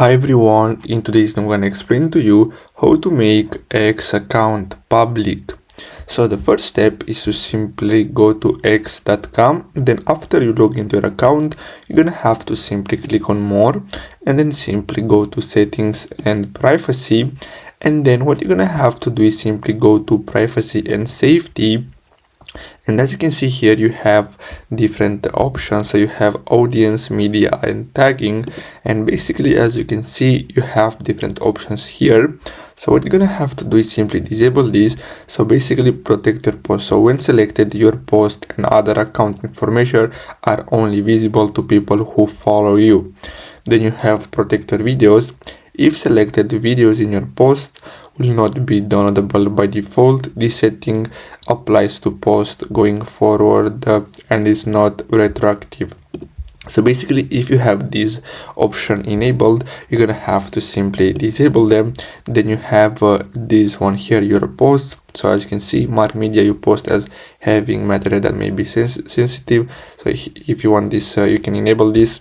Hi everyone, in today's I'm going to explain to you how to make X account public. So the first step is to simply go to x.com. Then after you log into your account, you're going to have to simply click on more and then simply go to settings and privacy. And then what you're going to have to do is simply go to privacy and safety. And as you can see here, you have different options. So you have audience, media, and tagging. And basically, as you can see, you have different options here. So what you're gonna have to do is simply disable this. So basically protect your post. So when selected, your post and other account information are only visible to people who follow you. Then you have protect your videos. If selected, videos in your post will not be downloadable by default. This setting applies to post going forward and is not retroactive. So basically, if you have this option enabled, you're gonna have to simply disable them. Then you have this one here, your posts. So as you can see, mark media you post as having material that may be sensitive. So if you want this, you can enable this.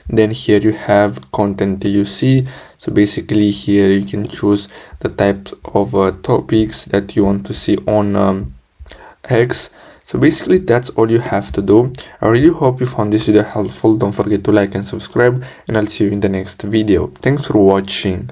Then here you have content you see. So basically here you can choose the types of topics that you want to see on X. So basically that's all you have to do. I really hope you found this video helpful. Don't forget to like and subscribe, and I'll see you in the next video. Thanks for watching.